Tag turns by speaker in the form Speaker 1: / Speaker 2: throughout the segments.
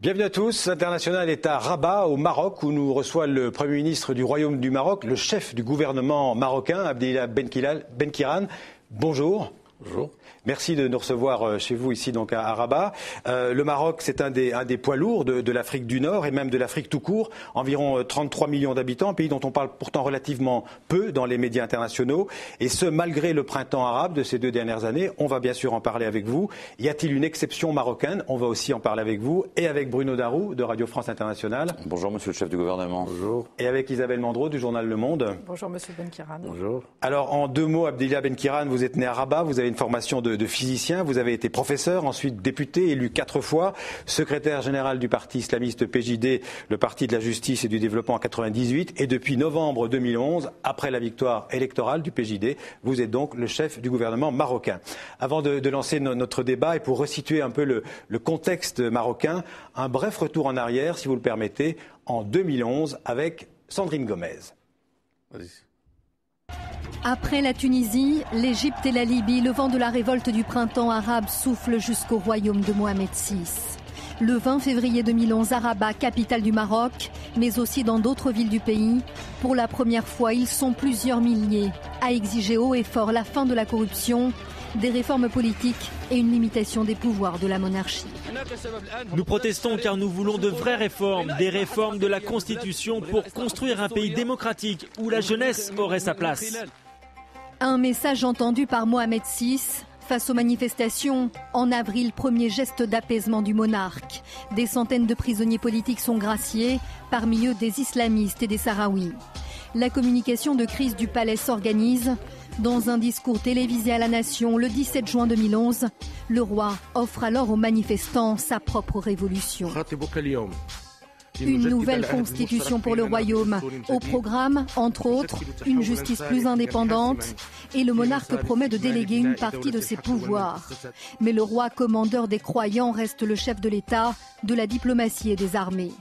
Speaker 1: Bienvenue à tous. International est à Rabat, au Maroc, où nous reçoit le Premier ministre du Royaume du Maroc, le chef du gouvernement marocain, Abdelila Benkiran. Bonjour.
Speaker 2: Bonjour.
Speaker 1: Merci de nous recevoir chez vous ici donc à Rabat. Le Maroc, c'est un des poids lourds de l'Afrique du Nord et même de l'Afrique tout court. Environ 33 millions d'habitants, un pays dont on parle pourtant relativement peu dans les médias internationaux. Et ce, malgré le printemps arabe de ces 2 dernières années. On va bien sûr en parler avec vous. Y a-t-il une exception marocaine? On va aussi en parler avec vous et avec Bruno Darou de Radio France Internationale.
Speaker 2: Bonjour monsieur le chef du gouvernement.
Speaker 3: Bonjour.
Speaker 1: Et avec Isabelle Mandreau du journal Le Monde.
Speaker 4: Bonjour monsieur Benkiran.
Speaker 3: Bonjour.
Speaker 1: Alors en 2 mots, Abdelila Benkiran, vous êtes né à Rabat, vous avez une formation de physicien, vous avez été professeur, ensuite député, élu 4 fois, secrétaire général du parti islamiste PJD, le parti de la justice et du développement en 98, et depuis novembre 2011, après la victoire électorale du PJD, vous êtes donc le chef du gouvernement marocain. Avant de lancer notre débat et pour resituer un peu le contexte marocain, un bref retour en arrière, si vous le permettez, en 2011 avec Sandrine Gomez.
Speaker 3: Vas-y.
Speaker 5: Après la Tunisie, l'Égypte et la Libye, le vent de la révolte du printemps arabe souffle jusqu'au royaume de Mohamed VI. Le 20 février 2011 à Rabat, capitale du Maroc, mais aussi dans d'autres villes du pays, pour la première fois, ils sont plusieurs milliers à exiger haut et fort la fin de la corruption, des réformes politiques et une limitation des pouvoirs de la monarchie.
Speaker 6: Nous protestons car nous voulons de vraies réformes, des réformes de la Constitution pour construire un pays démocratique où la jeunesse aurait sa place.
Speaker 5: Un message entendu par Mohamed VI face aux manifestations. En avril, premier geste d'apaisement du monarque. Des centaines de prisonniers politiques sont graciés, parmi eux des islamistes et des sahraouis. La communication de crise du palais s'organise. Dans un discours télévisé à la nation le 17 juin 2011, le roi offre alors aux manifestants sa propre révolution. Une nouvelle constitution pour le royaume. Au programme, entre autres, une justice plus indépendante et le monarque promet de déléguer une partie de ses pouvoirs. Mais le roi commandeur des croyants reste le chef de l'État, de la diplomatie et des armées.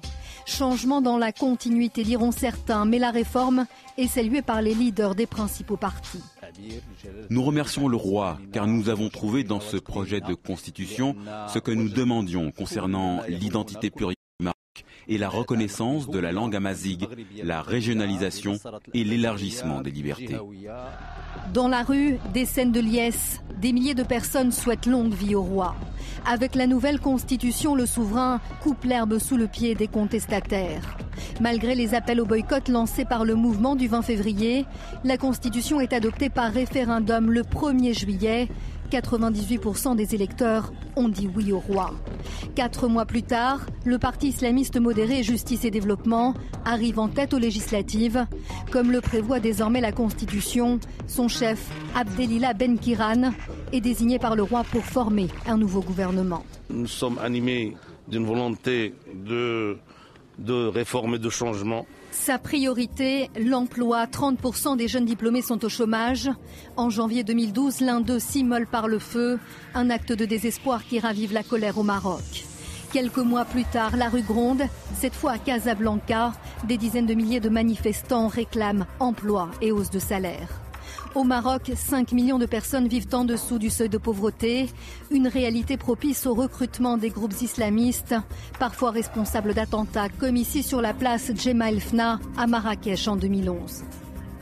Speaker 5: Changement dans la continuité, diront certains, mais la réforme est saluée par les leaders des principaux partis.
Speaker 7: Nous remercions le roi car nous avons trouvé dans ce projet de constitution ce que nous demandions concernant l'identité plurielle du Maroc et la reconnaissance de la langue amazigh, la régionalisation et l'élargissement des libertés.
Speaker 5: Dans la rue, des scènes de liesse, des milliers de personnes souhaitent longue vie au roi. Avec la nouvelle constitution, le souverain coupe l'herbe sous le pied des contestataires. Malgré les appels au boycott lancés par le mouvement du 20 février, la constitution est adoptée par référendum le 1er juillet. 98% des électeurs ont dit oui au roi. 4 mois plus tard, le parti islamiste modéré Justice et Développement arrive en tête aux législatives. Comme le prévoit désormais la Constitution, son chef, Abdelila Benkiran, est désigné par le roi pour former un nouveau gouvernement.
Speaker 3: Nous sommes animés d'une volonté de réforme et de changement.
Speaker 5: Sa priorité, l'emploi. 30% des jeunes diplômés sont au chômage. En janvier 2012, l'un d'eux s'immole par le feu. Un acte de désespoir qui ravive la colère au Maroc. Quelques mois plus tard, la rue gronde. Cette fois à Casablanca, des dizaines de milliers de manifestants réclament emploi et hausse de salaire. Au Maroc, 5 millions de personnes vivent en dessous du seuil de pauvreté. Une réalité propice au recrutement des groupes islamistes, parfois responsables d'attentats comme ici sur la place Djema El Fna à Marrakech en 2011.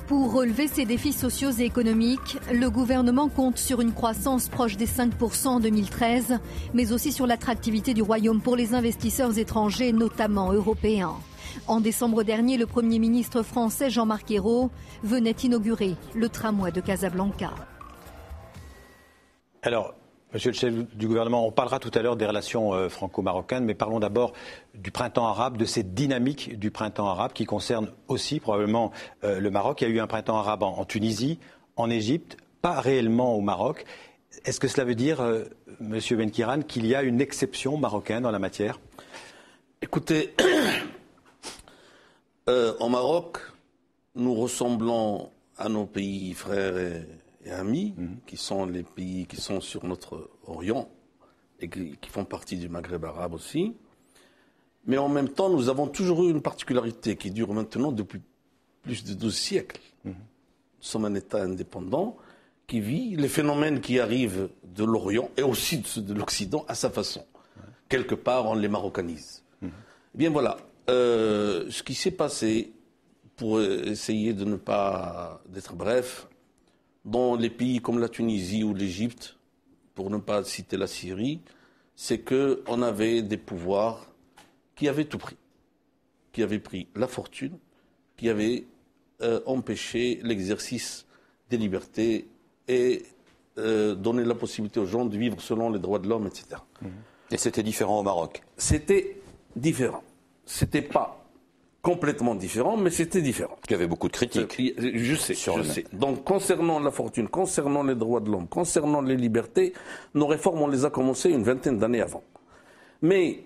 Speaker 5: Pour relever ces défis sociaux et économiques, le gouvernement compte sur une croissance proche des 5% en 2013, mais aussi sur l'attractivité du royaume pour les investisseurs étrangers, notamment européens. En décembre dernier, le Premier ministre français Jean-Marc Ayrault venait inaugurer le tramway de Casablanca.
Speaker 1: Alors, monsieur le chef du gouvernement, on parlera tout à l'heure des relations franco-marocaines, mais parlons d'abord du printemps arabe, de cette dynamique du printemps arabe qui concerne aussi probablement le Maroc. Il y a eu un printemps arabe en Tunisie, en Égypte, pas réellement au Maroc. Est-ce que cela veut dire, monsieur Benkiran, qu'il y a une exception marocaine en la matière?
Speaker 3: Écoutez, au Maroc, nous ressemblons à nos pays frères et amis, qui sont les pays qui sont sur notre Orient et qui font partie du Maghreb arabe aussi. Mais en même temps, nous avons toujours eu une particularité qui dure maintenant depuis plus de 12 siècles. Nous sommes un État indépendant qui vit les phénomènes qui arrivent de l'Orient et aussi de l'Occident à sa façon. Quelque part, on les marocanise. Eh bien voilà, ce qui s'est passé, pour essayer de ne pas d'être bref, dans les pays comme la Tunisie ou l'Égypte, pour ne pas citer la Syrie, c'est qu'on avait des pouvoirs qui avaient tout pris, qui avaient pris la fortune, qui avaient empêché l'exercice des libertés et donné la possibilité aux gens de vivre selon les droits de l'homme, etc.
Speaker 2: Et c'était différent au Maroc?
Speaker 3: C'était différent. C'était pas complètement différent, mais c'était différent.
Speaker 2: Il y avait beaucoup de critiques.
Speaker 3: Je sais. Donc, concernant la fortune, concernant les droits de l'homme, concernant les libertés, nos réformes, on les a commencées une vingtaine d'années avant. Mais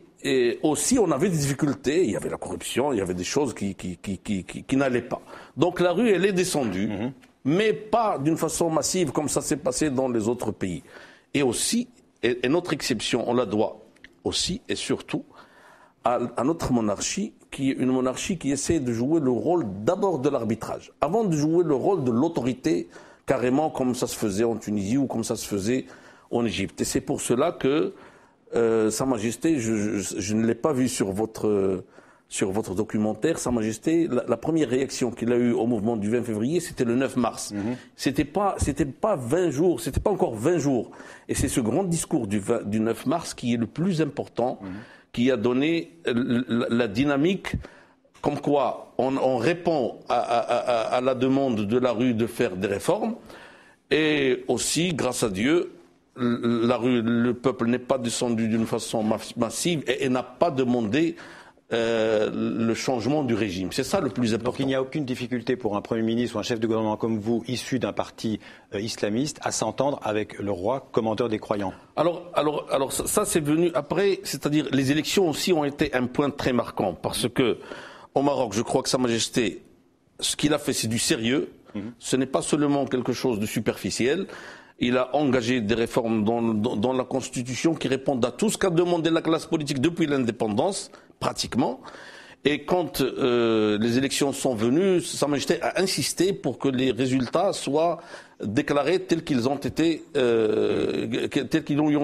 Speaker 3: aussi, on avait des difficultés. Il y avait la corruption, il y avait des choses qui n'allaient pas. Donc, la rue, elle est descendue, mais pas d'une façon massive comme ça s'est passé dans les autres pays. Et aussi, et notre exception, on la doit aussi et surtout à notre monarchie, qui est une monarchie qui essaie de jouer le rôle d'abord de l'arbitrage, avant de jouer le rôle de l'autorité, carrément comme ça se faisait en Tunisie ou comme ça se faisait en Égypte. Et c'est pour cela que Sa Majesté, je ne l'ai pas vu sur votre documentaire, Sa Majesté, la première réaction qu'il a eue au mouvement du 20 février, c'était le 9 mars. C'était pas 20 jours, c'était pas encore 20 jours. Et c'est ce grand discours du 9 mars qui est le plus important, qui a donné la dynamique, comme quoi on répond à la demande de la rue de faire des réformes. Et aussi, grâce à Dieu, le peuple n'est pas descendu d'une façon massive et n'a pas demandé le changement du régime. C'est ça le plus important.
Speaker 1: Donc il n'y a aucune difficulté pour un Premier ministre ou un chef de gouvernement comme vous, issu d'un parti islamiste, à s'entendre avec le roi, commandeur des croyants?
Speaker 3: Alors ça c'est venu après, c'est-à-dire les élections aussi ont été un point très marquant, parce que au Maroc, je crois que Sa Majesté, ce qu'il a fait, c'est du sérieux. Ce n'est pas seulement quelque chose de superficiel. Il a engagé des réformes dans la Constitution qui répondent à tout ce qu'a demandé la classe politique depuis l'indépendance, pratiquement. Et quand les élections sont venues, Sa Majesté a insisté pour que les résultats soient déclarés tels qu'ils lui ont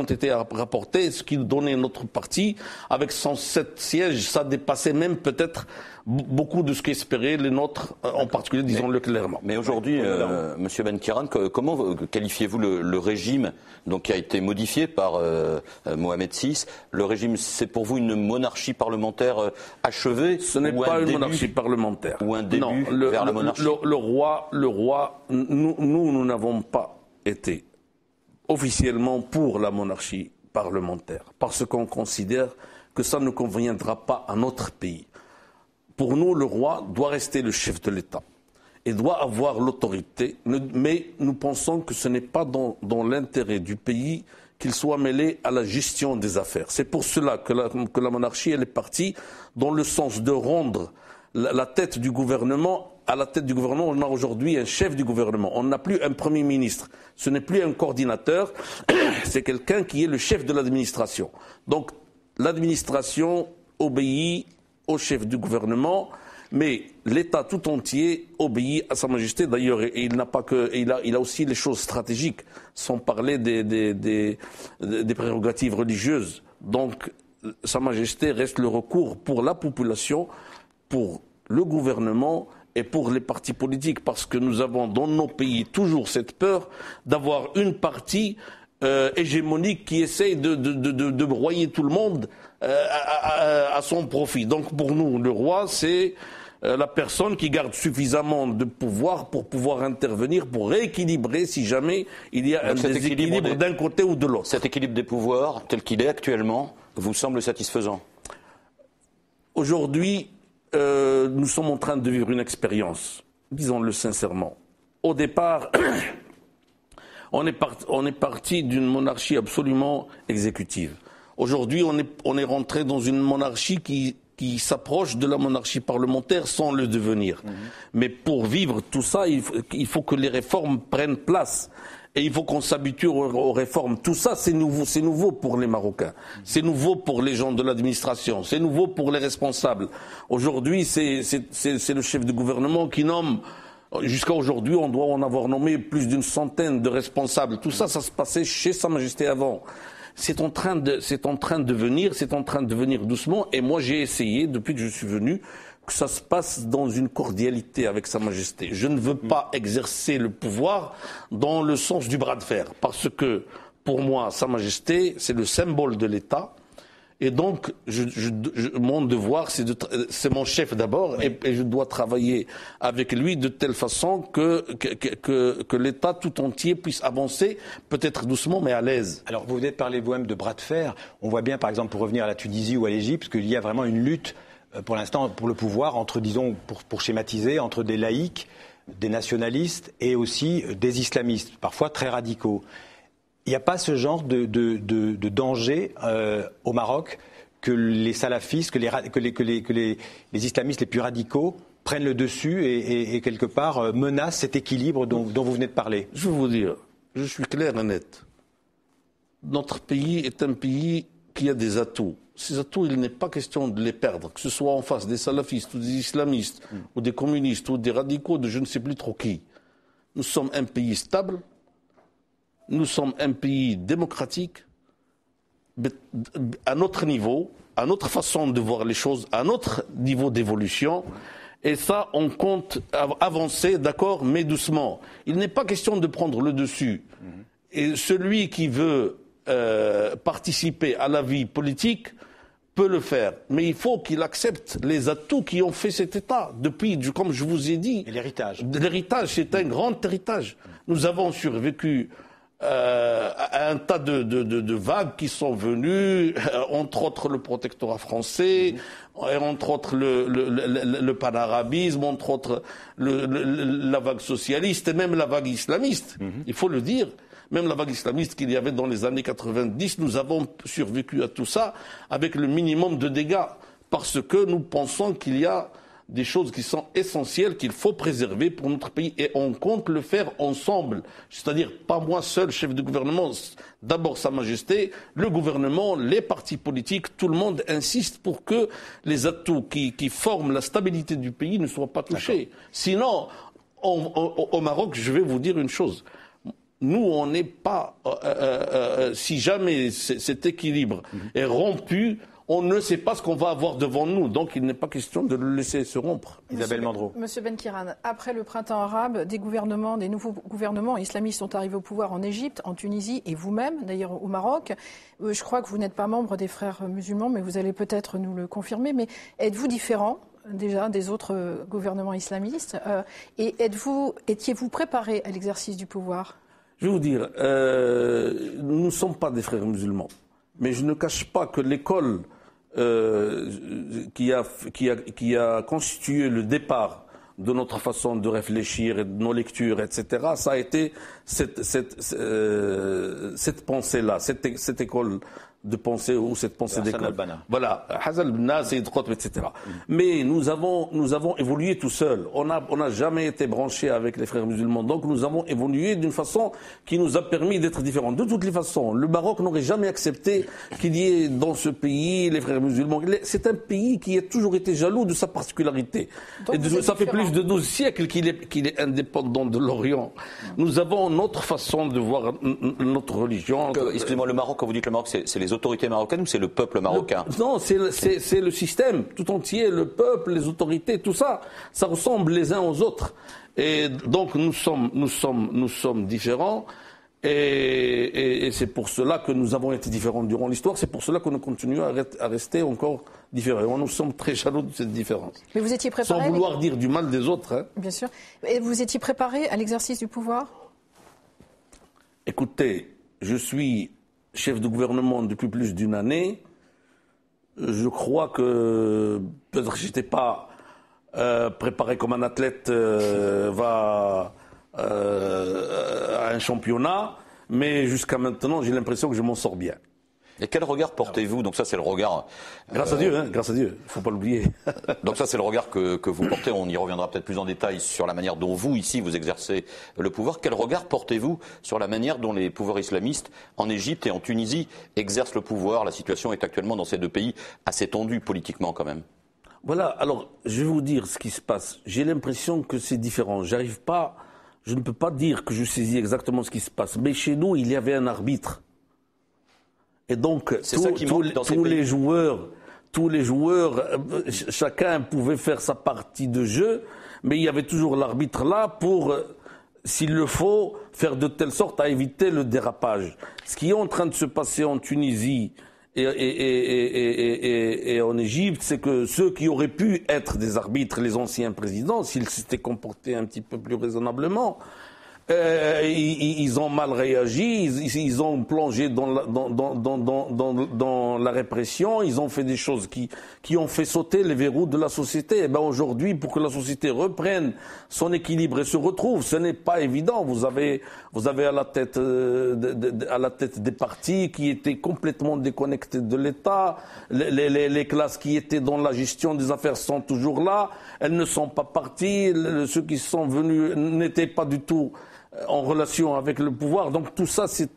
Speaker 3: été rapportés, ce qui donnait notre parti. Avec 107 sièges, ça dépassait même peut-être beaucoup de ce qu'espéraient les nôtres, en particulier, disons-le clairement.
Speaker 2: Mais aujourd'hui, Monsieur Benkiran, comment qualifiez-vous le régime qui a été modifié par Mohamed VI? Le régime, c'est pour vous une monarchie parlementaire achevée?
Speaker 3: Ce n'est pas une monarchie parlementaire.
Speaker 2: Ou un début vers la monarchie?
Speaker 3: Le roi, nous n'avons pas été officiellement pour la monarchie parlementaire, parce qu'on considère que ça ne conviendra pas à notre pays. Pour nous, le roi doit rester le chef de l'État et doit avoir l'autorité, mais nous pensons que ce n'est pas dans l'intérêt du pays qu'il soit mêlé à la gestion des affaires. C'est pour cela que la monarchie elle est partie dans le sens de rendre la tête du gouvernement. À la tête du gouvernement, on a aujourd'hui un chef du gouvernement. On n'a plus un Premier ministre. Ce n'est plus un coordinateur. C'est quelqu'un qui est le chef de l'administration. Donc, l'administration obéit au chef du gouvernement, mais l'État tout entier obéit à Sa Majesté. D'ailleurs, il n'a pas que, il a aussi les choses stratégiques, sans parler des prérogatives religieuses. Donc, Sa Majesté reste le recours pour la population, pour le gouvernement et pour les partis politiques, parce que nous avons dans nos pays toujours cette peur d'avoir une partie hégémonique qui essaye de broyer tout le monde à son profit. Donc pour nous, le roi, c'est la personne qui garde suffisamment de pouvoir pour pouvoir intervenir, pour rééquilibrer si jamais il y a un déséquilibre d'un côté ou de l'autre.
Speaker 2: Cet équilibre des pouvoirs, tel qu'il est actuellement, vous semble satisfaisant?
Speaker 3: Aujourd'hui, nous sommes en train de vivre une expérience, disons-le sincèrement. Au départ, on est parti d'une monarchie absolument exécutive. Aujourd'hui, on est rentré dans une monarchie qui s'approche de la monarchie parlementaire sans le devenir. Mais pour vivre tout ça, il faut que les réformes prennent place. Et il faut qu'on s'habitue aux réformes. Tout ça, c'est nouveau pour les Marocains. C'est nouveau pour les gens de l'administration. C'est nouveau pour les responsables. Aujourd'hui, c'est le chef du gouvernement qui nomme. Jusqu'à aujourd'hui, on doit en avoir nommé plus d'une centaine de responsables. Tout ça, ça se passait chez Sa Majesté avant. c'est en train de venir doucement. Et moi, j'ai essayé, depuis que je suis venu, que ça se passe dans une cordialité avec Sa Majesté. Je ne veux pas exercer le pouvoir dans le sens du bras de fer, parce que, pour moi, Sa Majesté, c'est le symbole de l'État. Et donc, mon devoir, c'est mon chef d'abord, oui. et je dois travailler avec lui de telle façon que l'État tout entier puisse avancer, peut-être doucement, mais à l'aise.
Speaker 1: Alors, vous venez de parler vous-même de bras de fer. On voit bien, par exemple, pour revenir à la Tunisie ou à l'Égypte, qu'il y a vraiment une lutte, pour l'instant, pour le pouvoir, entre, disons, pour schématiser, entre des laïcs, des nationalistes et aussi des islamistes, parfois très radicaux. Il n'y a pas ce genre de danger au Maroc que les salafistes, que les islamistes les plus radicaux prennent le dessus et quelque part menacent cet équilibre dont vous venez de parler?
Speaker 3: Je vais vous dire, je suis clair et net. Notre pays est un pays qui a des atouts. Ces atouts, il n'est pas question de les perdre, que ce soit en face des salafistes ou des islamistes ou des communistes ou des radicaux de je ne sais plus trop qui. Nous sommes un pays stable. Nous sommes un pays démocratique, à notre niveau, à notre façon de voir les choses, à notre niveau d'évolution. Et ça, on compte avancer, d'accord, mais doucement. Il n'est pas question de prendre le dessus. Et celui qui veut participer à la vie politique peut le faire. Mais il faut qu'il accepte les atouts qui ont fait cet État. Depuis, comme je vous ai dit...
Speaker 1: Et l'héritage.
Speaker 3: L'héritage, c'est un grand héritage. Nous avons survécu... à un tas de vagues qui sont venues, entre autres le protectorat français, et entre autres le panarabisme, entre autres la vague socialiste et même la vague islamiste. Il faut le dire. Même la vague islamiste qu'il y avait dans les années 90, nous avons survécu à tout ça avec le minimum de dégâts. Parce que nous pensons qu'il y a des choses qui sont essentielles, qu'il faut préserver pour notre pays. Et on compte le faire ensemble. C'est-à-dire, pas moi seul, chef de gouvernement. D'abord Sa Majesté, le gouvernement, les partis politiques, tout le monde insiste pour que les atouts qui forment la stabilité du pays ne soient pas touchés. Sinon, au Maroc, je vais vous dire une chose. Nous, on n'est pas... si jamais cet équilibre est rompu, on ne sait pas ce qu'on va avoir devant nous. Donc, il n'est pas question de le laisser se rompre.
Speaker 1: Isabelle Mandreau.
Speaker 4: Monsieur Benkiran, après le printemps arabe, des nouveaux gouvernements islamistes sont arrivés au pouvoir en Égypte, en Tunisie et vous-même, d'ailleurs au Maroc. Je crois que vous n'êtes pas membre des Frères musulmans, mais vous allez peut-être nous le confirmer. Mais êtes-vous différent déjà des autres gouvernements islamistes et étiez-vous préparé à l'exercice du pouvoir?
Speaker 3: Je vais vous dire, nous ne sommes pas des Frères musulmans. Mais je ne cache pas que l'école qui a constitué le départ de notre façon de réfléchir et de nos lectures, etc., ça a été cette pensée-là, cette école de pensée ou cette pensée d'école. Voilà, Hassan al-Banna, Sayyid Qutb, etc. Mais nous avons évolué tout seuls. On n'a jamais été branchés avec les Frères musulmans. Donc nous avons évolué d'une façon qui nous a permis d'être différents. De toutes les façons, le Maroc n'aurait jamais accepté qu'il y ait dans ce pays les Frères musulmans. C'est un pays qui a toujours été jaloux de sa particularité. Et ça fait plus de 12 siècles qu'il est indépendant de l'Orient. Nous avons notre façon de voir notre religion.
Speaker 2: Excusez-moi, le Maroc, quand vous dites le Maroc, c'est les autorités marocaines ou c'est le peuple marocain?
Speaker 3: Non, c'est le système tout entier, le peuple, les autorités, tout ça. Ça ressemble les uns aux autres. Et donc nous sommes différents. Et c'est pour cela que nous avons été différents durant l'histoire. C'est pour cela que nous continuons à rester encore différents. Nous sommes très jaloux de cette différence.
Speaker 4: Mais vous étiez préparé...
Speaker 3: Sans vouloir dire du mal des autres. Hein.
Speaker 4: Bien sûr. Et vous étiez préparé à l'exercice du pouvoir?
Speaker 3: Écoutez, je suis chef de gouvernement depuis plus d'une année. Je crois que peut-être que je n'étais pas préparé comme un athlète va à un championnat, mais jusqu'à maintenant, j'ai l'impression que je m'en sors bien.
Speaker 2: Et quel regard portez-vous? Donc ça, c'est le regard...
Speaker 3: Grâce à Dieu, il ne faut pas l'oublier.
Speaker 2: Donc ça, c'est le regard que vous portez. On y reviendra peut-être plus en détail sur la manière dont vous, ici, vous exercez le pouvoir. Quel regard portez-vous sur la manière dont les pouvoirs islamistes en Égypte et en Tunisie exercent le pouvoir? La situation est actuellement dans ces deux pays assez tendue politiquement quand même.
Speaker 3: Voilà, alors je vais vous dire ce qui se passe. J'ai l'impression que c'est différent. Je ne peux pas dire que je saisis exactement ce qui se passe. Mais chez nous, il y avait un arbitre. Et donc,
Speaker 2: C'est ça qui manque dans ces
Speaker 3: tous
Speaker 2: pays.
Speaker 3: les joueurs, chacun pouvait faire sa partie de jeu, mais il y avait toujours l'arbitre là pour, s'il le faut, faire de telle sorte à éviter le dérapage. Ce qui est en train de se passer en Tunisie et en Égypte, c'est que ceux qui auraient pu être des arbitres, les anciens présidents, s'ils s'étaient comportés un petit peu plus raisonnablement, ils ont mal réagi, ils ont plongé dans la répression, ils ont fait des choses qui ont fait sauter les verrous de la société. Et ben aujourd'hui, pour que la société reprenne son équilibre et se retrouve, ce n'est pas évident. Vous avez à la tête des partis qui étaient complètement déconnectés de l'État. Les classes qui étaient dans la gestion des affaires sont toujours là. Elles ne sont pas parties. Ceux qui sont venus n'étaient pas du tout en relation avec le pouvoir. Donc tout ça, c'est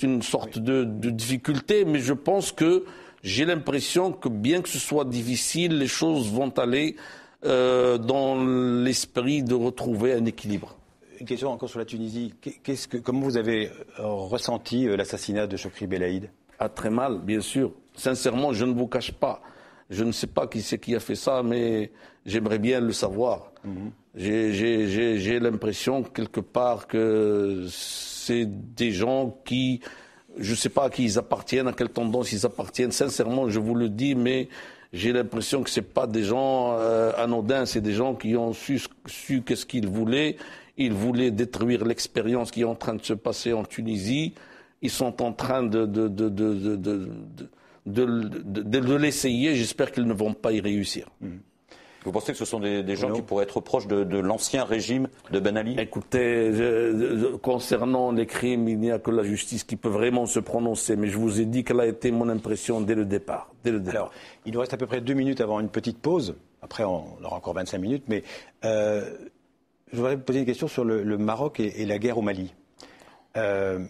Speaker 3: une sorte de difficulté, mais je pense que j'ai l'impression que bien que ce soit difficile, les choses vont aller dans l'esprit de retrouver un équilibre.
Speaker 1: Une question encore sur la Tunisie. Comment vous avez ressenti l'assassinat de Chokri Belaïd?
Speaker 3: Très mal, bien sûr. Sincèrement, je ne vous cache pas. Je ne sais pas qui c'est qui a fait ça, mais j'aimerais bien le savoir. J'ai l'impression quelque part que c'est des gens qui, je ne sais pas à qui ils appartiennent, à quelle tendance ils appartiennent. Sincèrement, je vous le dis, mais j'ai l'impression que c'est pas des gens anodins, c'est des gens qui ont su qu'est-ce qu'ils voulaient. Ils voulaient détruire l'expérience qui est en train de se passer en Tunisie. Ils sont en train de l'essayer. J'espère qu'ils ne vont pas y réussir.
Speaker 2: Vous pensez que ce sont des gens qui pourraient être proches de l'ancien régime de Ben Ali?
Speaker 3: Écoutez, concernant les crimes, il n'y a que la justice qui peut vraiment se prononcer. Mais je vous ai dit quelle a été mon impression dès le départ.
Speaker 1: Alors, il nous reste à peu près 2 minutes avant une petite pause. Après, on aura encore 25 minutes. Mais je voudrais vous poser une question sur le Maroc et la guerre au Mali. Le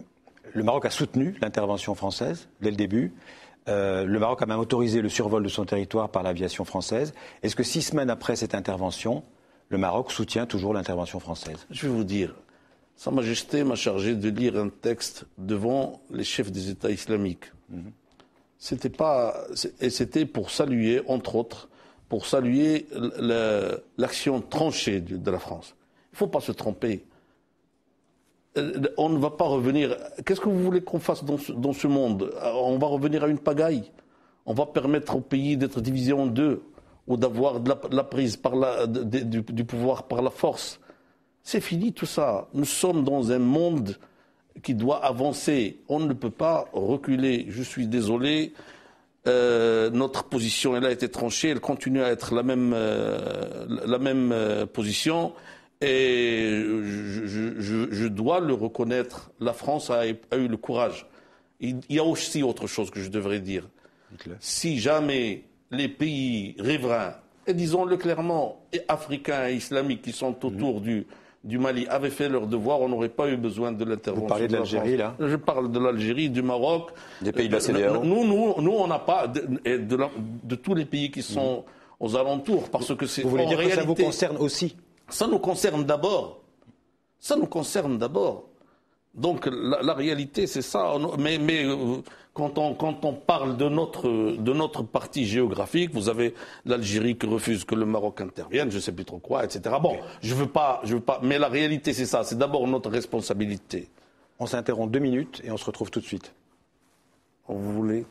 Speaker 1: Maroc a soutenu l'intervention française dès le début. Le Maroc a même autorisé le survol de son territoire par l'aviation française. Est-ce que 6 semaines après cette intervention, le Maroc soutient toujours l'intervention française?
Speaker 3: Je vais vous dire, Sa Majesté m'a chargé de lire un texte devant les chefs des États islamiques. C'était pour saluer, entre autres, pour saluer l'action tranchée de la France. Il ne faut pas se tromper. On ne va pas revenir. Qu'est-ce que vous voulez qu'on fasse dans ce monde? On va revenir à une pagaille. On va permettre au pays d'être divisé en deux ou d'avoir de la prise du pouvoir par la force. C'est fini tout ça. Nous sommes dans un monde qui doit avancer. On ne peut pas reculer. Je suis désolé. Notre position, elle a été tranchée. Elle continue à être la même position. Et je dois le reconnaître, la France a eu le courage. Il y a aussi autre chose que je devrais dire. Si jamais les pays riverains, et disons-le clairement, et africains et islamiques qui sont autour du Mali avaient fait leur devoir, on n'aurait pas eu besoin de l'intervention.
Speaker 1: Vous parlez de l'Algérie, là?
Speaker 3: Je parle de l'Algérie, du Maroc.
Speaker 2: Des pays de la CEDEAO.
Speaker 3: Nous on n'a pas de tous les pays qui sont aux alentours, parce que c'est.
Speaker 1: Vous voulez dire que ça vous concerne aussi?
Speaker 3: Ça nous concerne d'abord. Donc la réalité, c'est ça. Mais quand on parle de notre partie géographique, vous avez l'Algérie qui refuse que le Maroc intervienne, je ne sais plus trop quoi, etc. Bon, je veux pas. Mais la réalité, c'est ça. C'est d'abord notre responsabilité.
Speaker 1: On s'interrompt 2 minutes et on se retrouve tout de suite.
Speaker 3: Vous voulez?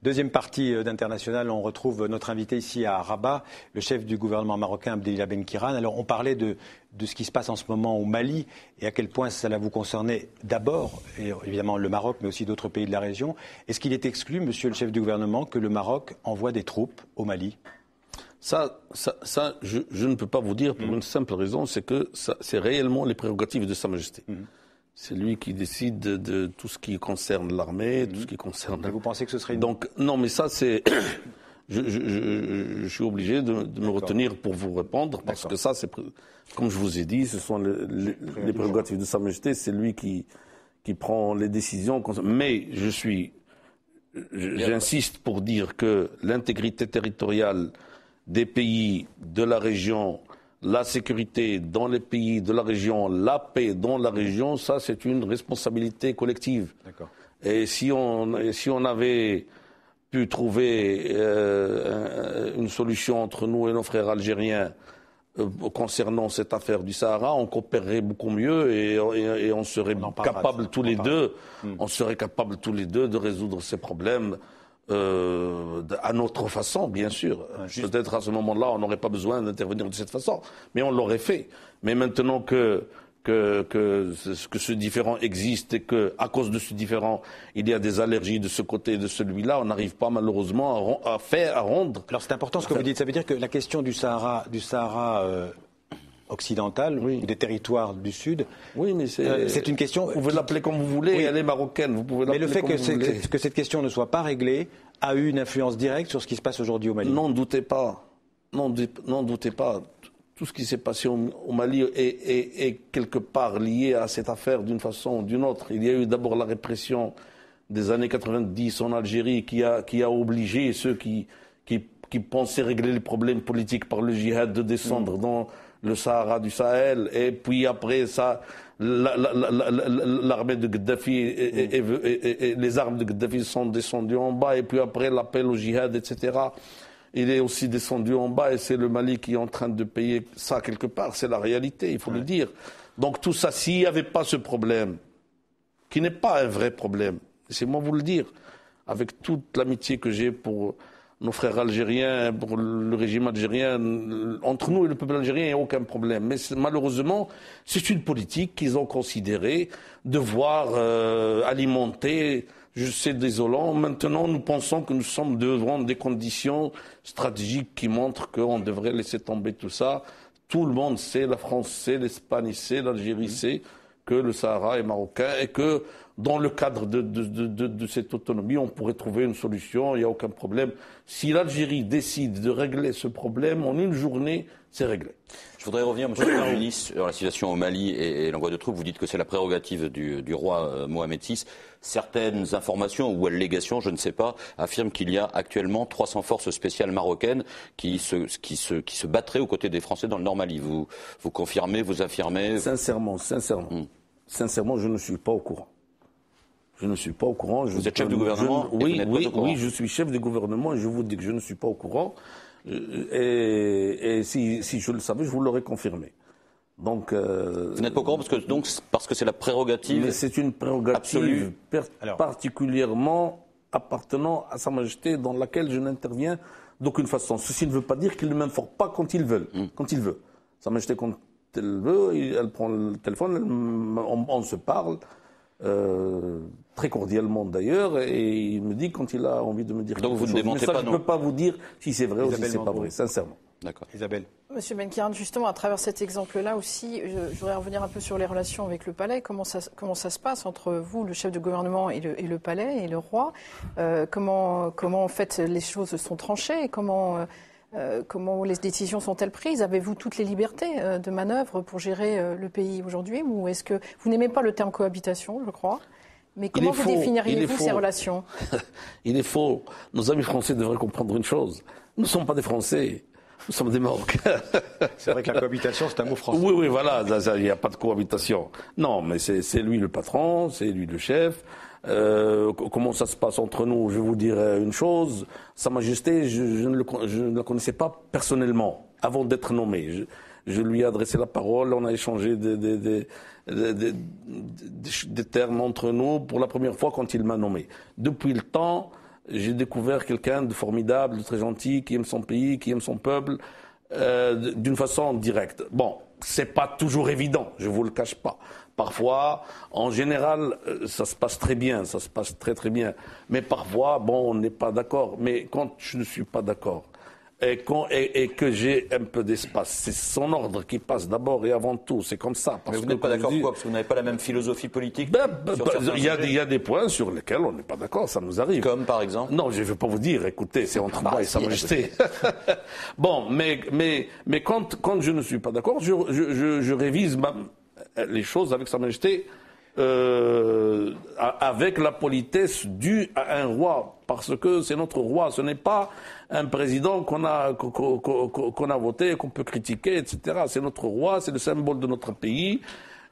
Speaker 1: Deuxième partie d'International, on retrouve notre invité ici à Rabat, le chef du gouvernement marocain Abdelila Benkiran. Alors on parlait de ce qui se passe en ce moment au Mali et à quel point cela vous concernait d'abord, et évidemment le Maroc, mais aussi d'autres pays de la région. Est-ce qu'il est exclu, monsieur le chef du gouvernement, que le Maroc envoie des troupes au Mali?
Speaker 3: Ça, je ne peux pas vous dire pour une simple raison, c'est que c'est réellement les prérogatives de Sa Majesté. C'est lui qui décide de tout ce qui concerne l'armée, tout ce qui concerne.
Speaker 1: Et vous pensez que ce serait
Speaker 3: Donc non, mais ça c'est. Je suis obligé de me retenir pour vous répondre parce que ça c'est, comme je vous ai dit, ce sont les prérogatives de Sa Majesté. C'est lui qui prend les décisions. Mais j'insiste pour dire que l'intégrité territoriale des pays de la région, la sécurité dans les pays de la région, la paix dans la région, ça c'est une responsabilité collective.
Speaker 1: D'accord.
Speaker 3: Et si on avait pu trouver une solution entre nous et nos frères algériens concernant cette affaire du Sahara, on coopérerait beaucoup mieux et on serait capables tous les deux, de résoudre ces problèmes à notre façon, bien sûr. Peut-être à ce moment-là, on n'aurait pas besoin d'intervenir de cette façon, mais on l'aurait fait. Mais maintenant que ce différend existe et qu'à cause de ce différend, il y a des allergies de ce côté et de celui-là, on n'arrive pas malheureusement à rendre.
Speaker 1: Alors c'est important ce que vous dites. Ça veut dire que la question du Sahara occidentale, oui, ou des territoires du Sud,
Speaker 3: oui, mais
Speaker 1: c'est une question.
Speaker 3: Vous pouvez l'appeler comme vous voulez, oui, elle est marocaine. Vous pouvez
Speaker 1: mais le fait que cette question ne soit pas réglée a eu une influence directe sur ce qui se passe aujourd'hui au Mali.
Speaker 3: N'en doutez pas. N'en doutez pas. Tout ce qui s'est passé au Mali est quelque part lié à cette affaire d'une façon ou d'une autre. Il y a eu d'abord la répression des années 90 en Algérie qui a obligé ceux qui pensaient régler les problèmes politiques par le djihad de descendre dans le Sahara du Sahel. Et puis après ça, l'armée de Kadhafi et les armes de Kadhafi sont descendues en bas. Et puis après l'appel au djihad, etc. Il est aussi descendu en bas et c'est le Mali qui est en train de payer ça quelque part. C'est la réalité, il faut le dire. Donc tout ça, s'il n'y avait pas ce problème, qui n'est pas un vrai problème, laissez-moi vous le dire, avec toute l'amitié que j'ai pour nos frères algériens, pour le régime algérien, entre nous et le peuple algérien, il n'y a aucun problème. Mais malheureusement, c'est une politique qu'ils ont considéré devoir alimenter. Je sais, désolant. Maintenant, nous pensons que nous sommes devant des conditions stratégiques qui montrent qu'on devrait laisser tomber tout ça. Tout le monde sait, la France sait, l'Espagne sait, l'Algérie sait que le Sahara est marocain et que dans le cadre de cette autonomie, on pourrait trouver une solution, il n'y a aucun problème. Si l'Algérie décide de régler ce problème, en une journée, c'est réglé.
Speaker 2: Je voudrais revenir, monsieur le ministre, sur la situation au Mali et l'envoi de troupes. Vous dites que c'est la prérogative du roi Mohamed VI. Certaines informations ou allégations, je ne sais pas, affirment qu'il y a actuellement 300 forces spéciales marocaines qui se battraient aux côtés des Français dans le Nord Mali. Vous confirmez, vous affirmez?
Speaker 3: Sincèrement, je ne suis pas au courant. Je ne suis pas au courant.
Speaker 2: Vous êtes chef du gouvernement?
Speaker 3: Oui, je suis chef du gouvernement et je vous dis que je ne suis pas au courant. Et si je le savais, je vous l'aurais confirmé. Donc,
Speaker 2: vous n'êtes pas au courant parce que c'est la prérogative.
Speaker 3: Mais c'est une prérogative particulièrement appartenant à Sa Majesté, dans laquelle je n'interviens d'aucune façon. Ceci ne veut pas dire qu'il ne m'informe pas quand il veut. Quand il veut. Sa Majesté, quand elle veut, elle prend le téléphone, on se parle. Très cordialement d'ailleurs, et il me dit quand il a envie de me dire
Speaker 2: donc quelque chose. Donc vous ne démentez pas, non?
Speaker 3: Je ne peux pas vous dire si c'est vrai ou si c'est pas vrai, sincèrement.
Speaker 2: D'accord.
Speaker 1: Isabelle.
Speaker 4: Monsieur Benkiran, justement, à travers cet exemple-là aussi, je voudrais revenir un peu sur les relations avec le palais. Comment ça se passe entre vous, le chef de gouvernement, et le palais, et le roi? Comment en fait les choses sont tranchées? Comment les décisions sont-elles prises? Avez-vous toutes les libertés de manœuvre pour gérer le pays aujourd'hui? Ou est-ce que vous n'aimez pas le terme cohabitation, je crois? Mais comment vous définiriez-vous ces relations?
Speaker 3: Il est faux. Nos amis français devraient comprendre une chose. Nous ne sommes pas des Français. Nous sommes des Marocains.
Speaker 1: C'est vrai que la cohabitation, c'est un mot français.
Speaker 3: Oui, voilà. Il n'y a pas de cohabitation. Non, mais c'est lui le patron, c'est lui le chef. Comment ça se passe entre nous? Je vais vous dire une chose. Sa Majesté, je ne la connaissais pas personnellement avant d'être nommé. Je lui ai adressé la parole, on a échangé des termes entre nous pour la première fois quand il m'a nommé. Depuis le temps, j'ai découvert quelqu'un de formidable, de très gentil, qui aime son pays, qui aime son peuple, d'une façon directe. Bon, c'est pas toujours évident, je vous le cache pas. Parfois, en général, ça se passe très bien, ça se passe très très bien. Mais parfois, bon, on n'est pas d'accord. Mais quand je ne suis pas d'accord, et que j'ai un peu d'espace, c'est son ordre qui passe d'abord et avant tout, c'est comme ça.
Speaker 2: Mais vous n'êtes pas d'accord quoi? Parce que vous n'avez pas la même philosophie politique?
Speaker 3: Il y a des points sur lesquels on n'est pas d'accord, ça nous arrive.
Speaker 2: Comme par exemple?
Speaker 3: Non, je ne vais pas vous dire, écoutez, c'est entre moi et Sa Majesté. Bon, mais quand je ne suis pas d'accord, je révise les choses avec Sa Majesté avec la politesse due à un roi, parce que c'est notre roi, ce n'est pas un président qu'on a voté, qu'on peut critiquer, etc. C'est notre roi, c'est le symbole de notre pays,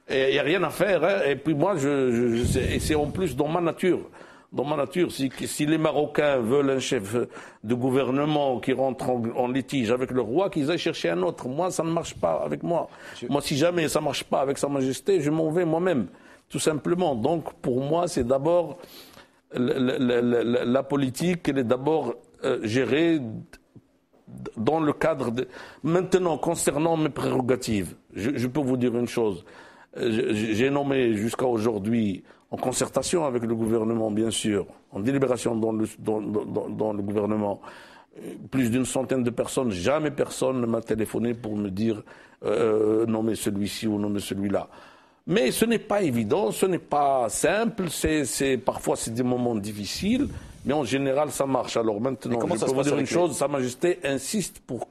Speaker 3: et il n'y a rien à faire. Hein. Et puis moi, et c'est en plus dans ma nature. Dans ma nature, si les Marocains veulent un chef de gouvernement qui rentre en litige avec le roi, qu'ils aillent chercher un autre. Moi, ça ne marche pas avec moi. Moi, si jamais ça ne marche pas avec Sa Majesté, je m'en vais moi-même, tout simplement. Donc, pour moi, c'est d'abord la politique, elle est d'abord gérée dans le cadre de... Maintenant, concernant mes prérogatives, je peux vous dire une chose. J'ai nommé jusqu'à aujourd'hui, en concertation avec le gouvernement, bien sûr, en délibération dans le gouvernement, plus d'une centaine de personnes. Jamais personne ne m'a téléphoné pour me dire nommer celui-ci ou nommer celui-là. Mais ce n'est pas évident, ce n'est pas simple, parfois c'est des moments difficiles, mais en général ça marche. Alors maintenant, je peux vous dire une chose, Sa Majesté insiste pour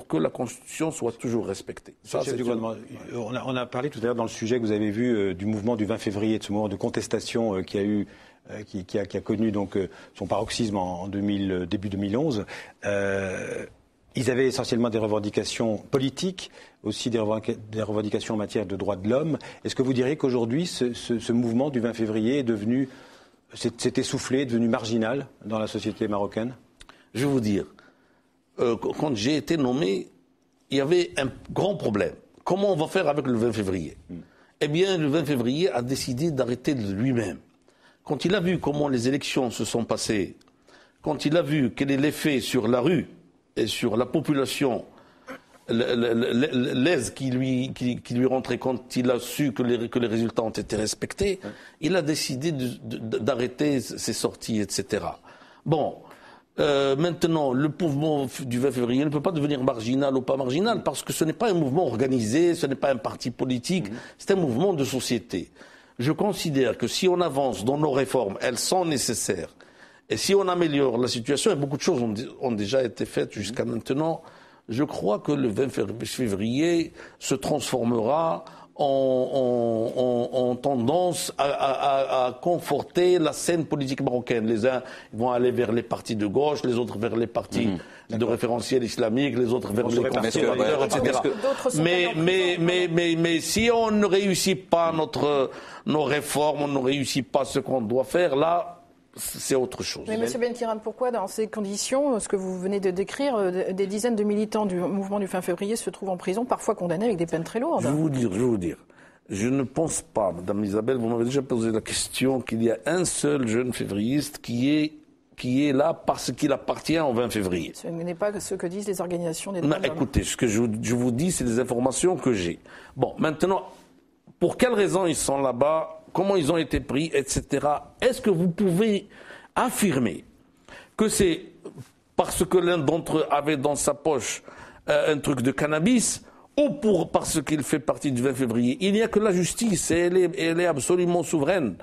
Speaker 3: que la Constitution soit toujours respectée. Ça,
Speaker 1: chef du gouvernement, on a parlé tout à l'heure dans le sujet que vous avez vu du mouvement du 20 février, de ce mouvement de contestation qui a connu donc son paroxysme en début 2011. Ils avaient essentiellement des revendications politiques, aussi des revendications en matière de droits de l'homme. Est-ce que vous diriez qu'aujourd'hui, ce mouvement du 20 février s'est essoufflé, est devenu marginal dans la société marocaine?
Speaker 3: Je vais vous dire, quand j'ai été nommé, il y avait un grand problème. Comment on va faire avec le 20 février? Eh bien, le 20 février a décidé d'arrêter de lui-même. Quand il a vu comment les élections se sont passées, quand il a vu quel est l'effet sur la rue et sur la population, l'aise qui lui rentrait quand il a su que les résultats ont été respectés, il a décidé d'arrêter ses sorties, etc. Bon, maintenant, le mouvement du 20 février ne peut pas devenir marginal ou pas marginal, parce que ce n'est pas un mouvement organisé, ce n'est pas un parti politique, c'est un mouvement de société. Je considère que si on avance dans nos réformes, elles sont nécessaires, et si on améliore la situation, et beaucoup de choses ont déjà été faites jusqu'à maintenant, je crois que le 20 février se transformera en tendance à conforter la scène politique marocaine. Les uns vont aller vers les partis de gauche, les autres vers les partis de référentiel islamique, les autres vers les conservateurs, etc. Mais si on ne réussit pas nos réformes, on ne réussit pas ce qu'on doit faire, là, c'est autre chose.
Speaker 4: Mais M. Benkiran, pourquoi dans ces conditions, ce que vous venez de décrire, des dizaines de militants du mouvement du 20 février se trouvent en prison, parfois condamnés avec des peines très lourdes?
Speaker 3: Je vais vous dire. Je ne pense pas, Madame Isabelle, vous m'avez déjà posé la question, qu'il y a un seul jeune févriiste qui est là parce qu'il appartient au 20 février.
Speaker 4: Ce n'est pas ce que disent les organisations des droits de l'homme.
Speaker 3: Écoutez, ce que je vous dis, c'est des informations que j'ai. Bon, maintenant, pour quelles raisons ils sont là-bas, comment ils ont été pris, etc. Est-ce que vous pouvez affirmer que c'est parce que l'un d'entre eux avait dans sa poche un truc de cannabis, ou parce qu'il fait partie du 20 février? Il n'y a que la justice, et elle est absolument souveraine.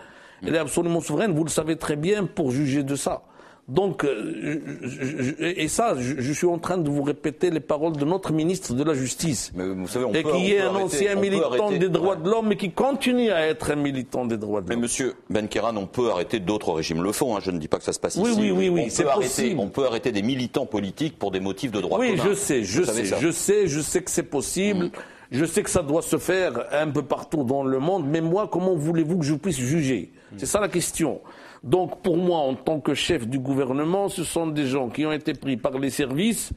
Speaker 3: Elle est absolument souveraine, vous le savez très bien, pour juger de ça. Donc, je suis en train de vous répéter les paroles de notre ministre de la Justice,
Speaker 2: mais vous savez,
Speaker 3: et qui est un ancien militant des droits de l'homme, et qui continue à être un militant des droits de l'homme.
Speaker 2: Mais Monsieur Benkiran, on peut arrêter, d'autres régimes le font, hein, je ne dis pas que ça se passe ici.
Speaker 3: Oui, c'est possible.
Speaker 2: On peut arrêter des militants politiques pour des motifs de droit commun.
Speaker 3: Oui, je sais que c'est possible. Je sais que ça doit se faire un peu partout dans le monde, mais moi, comment voulez-vous que je puisse juger? C'est ça la question. Donc pour moi, en tant que chef du gouvernement, ce sont des gens qui ont été pris par les services.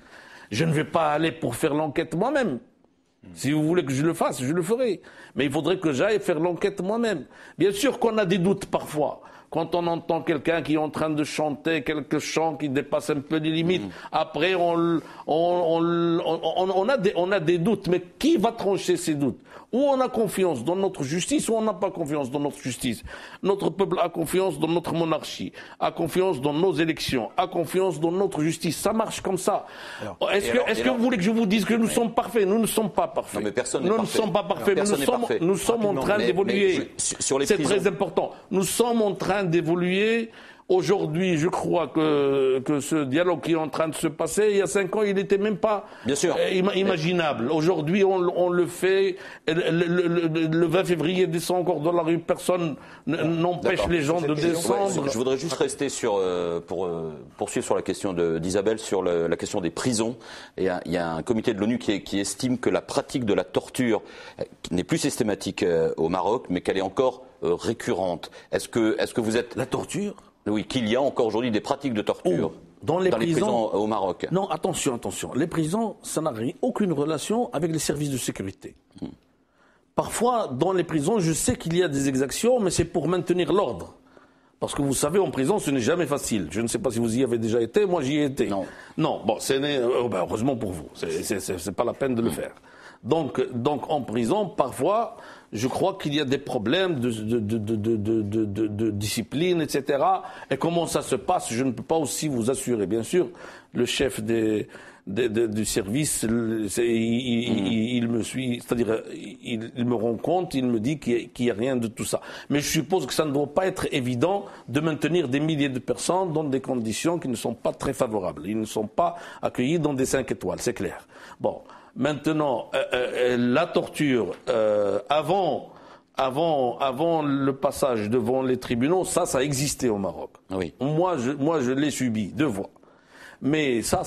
Speaker 3: Je ne vais pas aller pour faire l'enquête moi-même. Si vous voulez que je le fasse, je le ferai. Mais il faudrait que j'aille faire l'enquête moi-même. Bien sûr qu'on a des doutes parfois. Quand on entend quelqu'un qui est en train de chanter quelques chants qui dépassent un peu les limites, après on a des doutes. Mais qui va trancher ces doutes? Ou on a confiance dans notre justice, ou on n'a pas confiance dans notre justice. Notre peuple a confiance dans notre monarchie, a confiance dans nos élections, a confiance dans notre justice. Ça marche comme ça. Est-ce que vous voulez que je vous dise que nous sommes parfaits? Nous ne sommes pas parfaits.
Speaker 2: Non, mais personne n'est
Speaker 3: nous
Speaker 2: parfait.
Speaker 3: ne sommes pas parfaits. Nous sommes en train d'évoluer. C'est très important. Nous sommes en train d'évoluer Aujourd'hui, je crois que ce dialogue qui est en train de se passer, il y a 5 ans, il n'était même pas imaginable. Aujourd'hui, on le fait. Le 20 février descend encore dans la rue. Personne n'empêche les gens de descendre.
Speaker 2: Ouais, je voudrais juste rester pour poursuivre sur la question d'Isabelle, sur la question des prisons. Il y a un comité de l'ONU qui estime que la pratique de la torture n'est plus systématique au Maroc, mais qu'elle est encore récurrente. Est-ce que vous êtes...
Speaker 3: La torture ?
Speaker 2: Oui, qu'il y a encore aujourd'hui des pratiques de torture
Speaker 3: dans les prisons
Speaker 2: au Maroc.
Speaker 3: Non, attention. Les prisons, ça n'a aucune relation avec les services de sécurité. Parfois, dans les prisons, je sais qu'il y a des exactions, mais c'est pour maintenir l'ordre. Parce que vous savez, en prison, ce n'est jamais facile. Je ne sais pas si vous y avez déjà été, moi j'y ai été. Non, bon, heureusement pour vous, c'est pas la peine de le faire. Donc en prison, parfois, je crois qu'il y a des problèmes de discipline, etc. Et comment ça se passe, je ne peux pas aussi vous assurer. Bien sûr, le chef du service, il me suit, c'est-à-dire il me rend compte, il me dit qu'il n'y a rien de tout ça. Mais je suppose que ça ne doit pas être évident de maintenir des milliers de personnes dans des conditions qui ne sont pas très favorables. Ils ne sont pas accueillis dans des 5 étoiles, c'est clair. Bon, maintenant, la torture, avant le passage devant les tribunaux, ça existait au Maroc.
Speaker 2: Oui.
Speaker 3: Moi, je l'ai subi 2 fois. Mais ça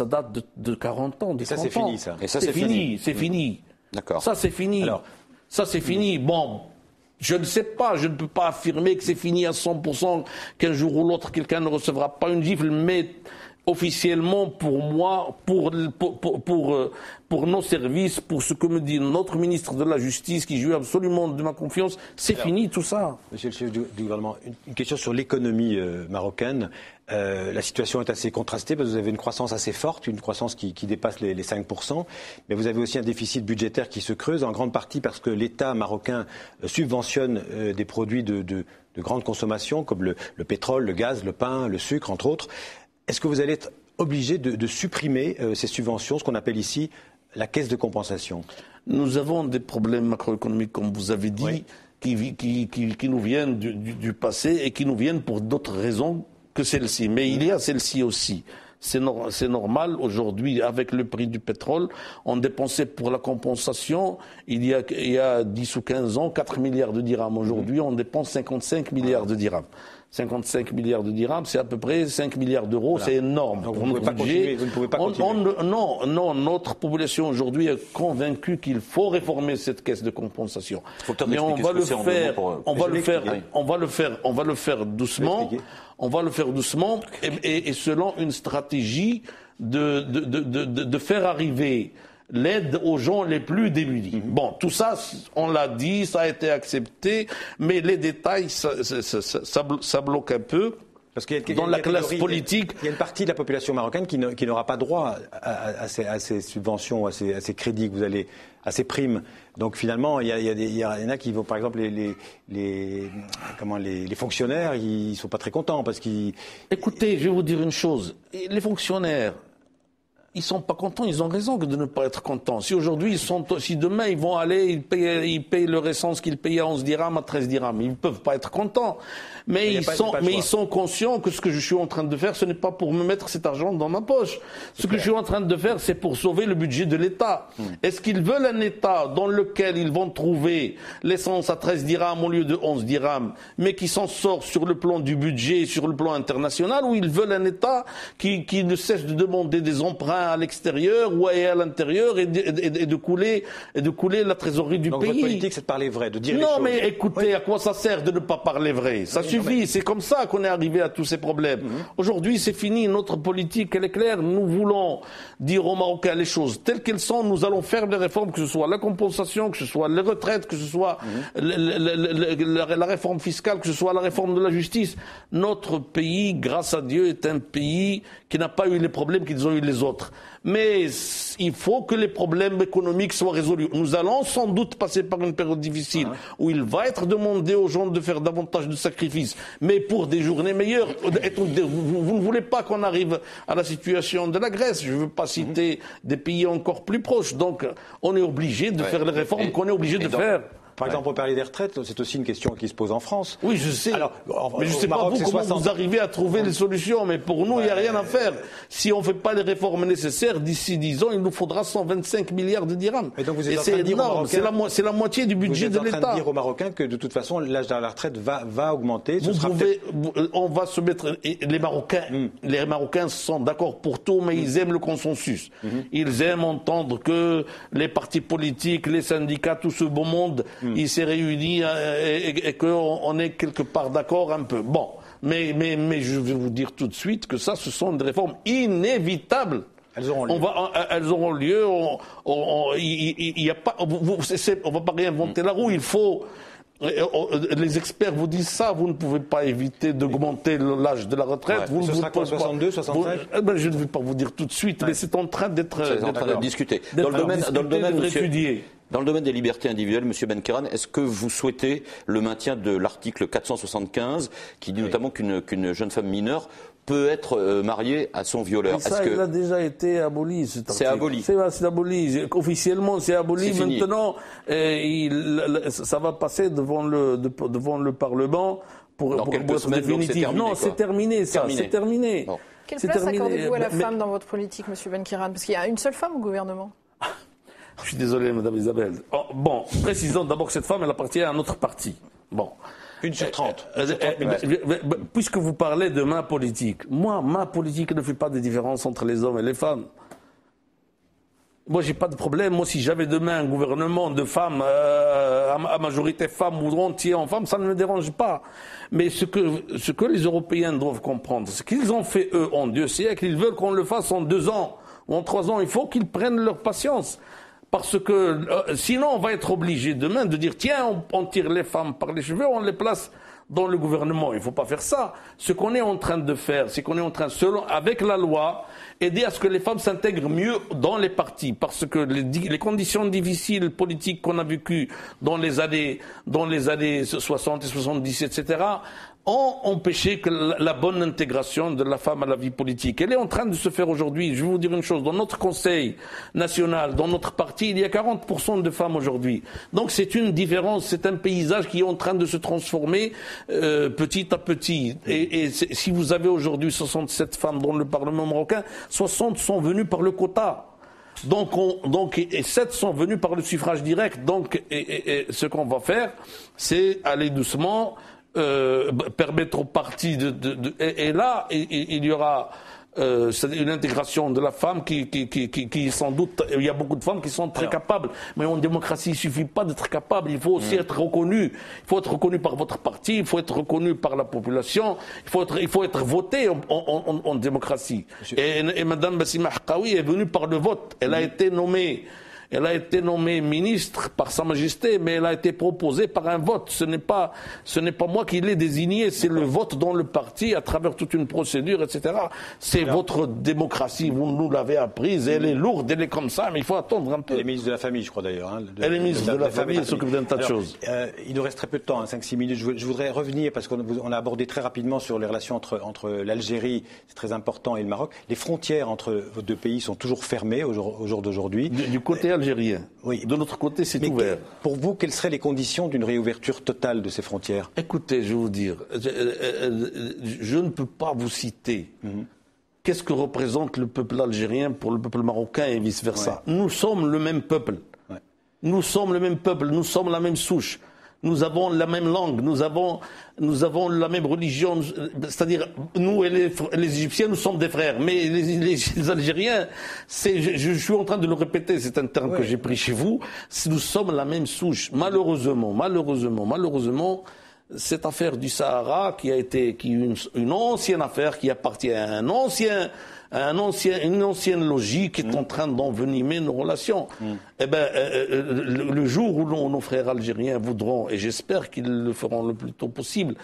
Speaker 3: date de 40 ans, de 30 ans.
Speaker 1: Et ça, c'est fini, ça.
Speaker 2: Et ça,
Speaker 3: c'est fini.
Speaker 2: D'accord.
Speaker 3: Ça, c'est fini.
Speaker 1: Alors,
Speaker 3: ça, c'est fini. Bon, je ne sais pas, je ne peux pas affirmer que c'est fini à 100%, qu'un jour ou l'autre, quelqu'un ne recevra pas une gifle, mais officiellement, pour moi, pour nos services, pour ce que me dit notre ministre de la Justice, qui joue absolument de ma confiance, c'est fini tout ça.
Speaker 1: Monsieur le chef du gouvernement, une question sur l'économie marocaine. La situation est assez contrastée parce que vous avez une croissance assez forte, une croissance qui dépasse les 5%, mais vous avez aussi un déficit budgétaire qui se creuse, en grande partie parce que l'État marocain subventionne des produits de grande consommation, comme le pétrole, le gaz, le pain, le sucre, entre autres. Est-ce que vous allez être obligé de supprimer ces subventions, ce qu'on appelle ici la caisse de compensation?
Speaker 3: Nous avons des problèmes macroéconomiques, comme vous avez dit, qui nous viennent du passé et qui nous viennent pour d'autres raisons que celle-ci. Mais il y a celle-ci aussi. C'est normal. Aujourd'hui, avec le prix du pétrole, on dépensait pour la compensation, il y a 10 ou 15 ans, 4 milliards de dirhams. Aujourd'hui, on dépense 55 milliards de dirhams. 55 milliards de dirhams, c'est à peu près 5 milliards d'euros, c'est énorme.
Speaker 1: Donc vous ne pouvez pas continuer.
Speaker 3: Non, notre population aujourd'hui est convaincue qu'il faut réformer cette caisse de compensation. Mais on va le faire doucement. On va le faire doucement et selon une stratégie de faire arriver l'aide aux gens les plus démunis. Bon, tout ça, on l'a dit, ça a été accepté, mais les détails, ça bloque un peu. Parce qu'il dans la classe politique,
Speaker 1: il y a une partie de la population marocaine qui n'aura pas droit à ces subventions, à ces crédits que vous allez, à ces primes. Donc finalement, il y en a qui vont, par exemple, les fonctionnaires, ils sont pas très contents parce qu'ils.
Speaker 3: Écoutez, je vais vous dire une chose. Les fonctionnaires, ils sont pas contents, ils ont raison de ne pas être contents. Si aujourd'hui, si demain ils vont aller, ils payent leur essence qu'ils payaient à 11 dirhams, à 13 dirhams, ils ne peuvent pas être contents. Mais ils sont conscients que ce que je suis en train de faire, ce n'est pas pour me mettre cet argent dans ma poche. Ce que je suis en train de faire, c'est pour sauver le budget de l'État. Est-ce qu'ils veulent un État dans lequel ils vont trouver l'essence à 13 dirhams au lieu de 11 dirhams, mais qui s'en sort sur le plan du budget, sur le plan international, ou ils veulent un État qui ne cesse de demander des emprunts à l'extérieur ou à l'intérieur et de couler la trésorerie du pays.
Speaker 1: Donc votre politique, c'est de parler vrai, de dire les choses.
Speaker 3: Non, mais écoutez, à quoi ça sert de ne pas parler vrai? Ça suffit, c'est comme ça qu'on est arrivé à tous ces problèmes. Aujourd'hui, c'est fini, notre politique, elle est claire. Nous voulons dire aux Marocains les choses telles qu'elles sont. Nous allons faire des réformes, que ce soit la compensation, que ce soit les retraites, que ce soit la réforme fiscale, que ce soit la réforme de la justice. Notre pays, grâce à Dieu, est un pays qui n'a pas eu les problèmes qu'ils ont eu les autres. Mais il faut que les problèmes économiques soient résolus. Nous allons sans doute passer par une période difficile où il va être demandé aux gens de faire davantage de sacrifices, mais pour des journées meilleures. Vous ne voulez pas qu'on arrive à la situation de la Grèce. Je ne veux pas citer des pays encore plus proches. Donc on est obligé de faire les réformes qu'on est obligé de faire.
Speaker 1: Par exemple, pour parler des retraites, c'est aussi une question qui se pose en France.
Speaker 3: Oui, je sais.
Speaker 1: Alors,
Speaker 3: mais je ne sais pas vous comment vous arrivez à trouver les solutions. Mais pour nous, il n'y a rien à faire. Si on ne fait pas les réformes nécessaires, d'ici 10 ans, il nous faudra 125 milliards de dirhams.
Speaker 1: Et donc vous êtes
Speaker 3: et c'est énorme. C'est la moitié du budget de l'État.
Speaker 1: Vous êtes en train de dire aux Marocains que de toute façon, l'âge de la retraite va augmenter.
Speaker 3: On va se mettre. Les Marocains sont d'accord pour tout, mais ils aiment le consensus. Ils aiment entendre que les partis politiques, les syndicats, tout ce beau monde, il s'est réuni et qu'on est quelque part d'accord un peu. Bon, mais je vais vous dire tout de suite que ça, ce sont des réformes inévitables.
Speaker 1: Elles auront lieu.
Speaker 3: Elles auront lieu. On va pas réinventer la roue. Il faut. Les experts vous disent ça, vous ne pouvez pas éviter d'augmenter l'âge de la retraite.
Speaker 1: Ouais, ce sera quoi, 62, 65
Speaker 3: Je ne vais pas vous dire tout de suite, mais c'est en train d'être
Speaker 2: discuté. Dans le domaine des libertés individuelles, M. Benkiran, est-ce que vous souhaitez le maintien de l'article 475 qui dit notamment qu'une jeune femme mineure peut être mariée à son violeur?
Speaker 3: Ça, il a déjà été aboli, cet article.
Speaker 2: C'est aboli.
Speaker 3: C'est aboli. Officiellement, c'est aboli. Maintenant, ça va passer devant le Parlement pour être définitif. Non, c'est terminé, ça. C'est terminé.
Speaker 4: Bon. Quelle place accordez-vous à la femme dans votre politique, M. Benkiran? Parce qu'il y a une seule femme au gouvernement.
Speaker 3: Je suis désolé, Madame Isabelle. Bon, précisons d'abord que cette femme, elle appartient à un autre parti. Bon.
Speaker 1: Une sur 30.
Speaker 3: Puisque vous parlez de ma politique, ma politique ne fait pas de différence entre les hommes et les femmes. Moi, j'ai pas de problème. Moi, si j'avais demain un gouvernement de femmes, à majorité femmes ou entier en femmes, ça ne me dérange pas. Mais ce que les Européens doivent comprendre, c'est qu'ils ont fait, eux, en 2 siècles, ils veulent qu'on le fasse en 2 ans ou en 3 ans. Il faut qu'ils prennent leur patience. Parce que sinon, on va être obligé demain de dire, tiens, on tire les femmes par les cheveux, on les place dans le gouvernement. Il ne faut pas faire ça. Ce qu'on est en train de faire, c'est qu'on est en train, avec la loi, aider à ce que les femmes s'intègrent mieux dans les partis. Parce que les conditions difficiles politiques qu'on a vécues dans les années 60 et 70, etc., ont empêché que la bonne intégration de la femme à la vie politique. Elle est en train de se faire aujourd'hui. Je vais vous dire une chose. Dans notre Conseil national, dans notre parti, il y a 40% de femmes aujourd'hui. Donc c'est une différence, c'est un paysage qui est en train de se transformer petit à petit. Et si vous avez aujourd'hui 67 femmes dans le Parlement marocain, 60 sont venues par le quota. Et 7 sont venus par le suffrage direct. Donc, ce qu'on va faire, c'est aller doucement, permettre aux partis et là, il y aura une intégration de la femme qui sans doute, il y a beaucoup de femmes qui sont très capables, mais en démocratie il suffit pas d'être capable, il faut aussi être reconnu. Il faut être reconnu par votre parti, il faut être reconnu par la population, il faut être voté en démocratie. Et Madame Bassima Hakaoui est venue par le vote. Elle a été nommée ministre par Sa Majesté, mais elle a été proposée par un vote. Ce n'est pas moi qui l'ai désignée, c'est le vote dans le parti à travers toute une procédure, etc. C'est votre démocratie, vous nous l'avez apprise, elle est lourde, elle est comme ça, mais il faut attendre un peu.
Speaker 1: Elle est ministre de la Famille, je crois d'ailleurs.
Speaker 3: Elle est ministre de la Famille, elle s'occupe d'un tas de choses.
Speaker 1: Il nous reste très peu de temps, 5-6 minutes. Je voudrais revenir, parce qu'on a abordé très rapidement sur les relations entre l'Algérie, c'est très important, et le Maroc. Les frontières entre vos 2 pays sont toujours fermées au jour d'aujourd'hui.
Speaker 3: Du côté algérien.
Speaker 1: Oui.
Speaker 3: De notre côté, c'est ouvert.
Speaker 1: Pour vous, quelles seraient les conditions d'une réouverture totale de ces frontières?
Speaker 3: Écoutez, je vais vous dire, je ne peux pas vous citer qu'est-ce que représente le peuple algérien pour le peuple marocain et vice-versa. Ouais. Nous sommes le même peuple. Ouais. Nous sommes le même peuple, nous sommes la même souche. Nous avons la même langue, nous avons la même religion, c'est-à-dire nous et les Égyptiens, nous sommes des frères, mais les Algériens, je suis en train de le répéter, c'est un terme que j'ai pris chez vous, nous sommes la même souche. Malheureusement, cette affaire du Sahara qui est une ancienne affaire qui appartient à une ancienne logique qui est en train d'envenimer nos relations. Eh ben, le jour où nos frères algériens voudront, et j'espère qu'ils le feront le plus tôt possible,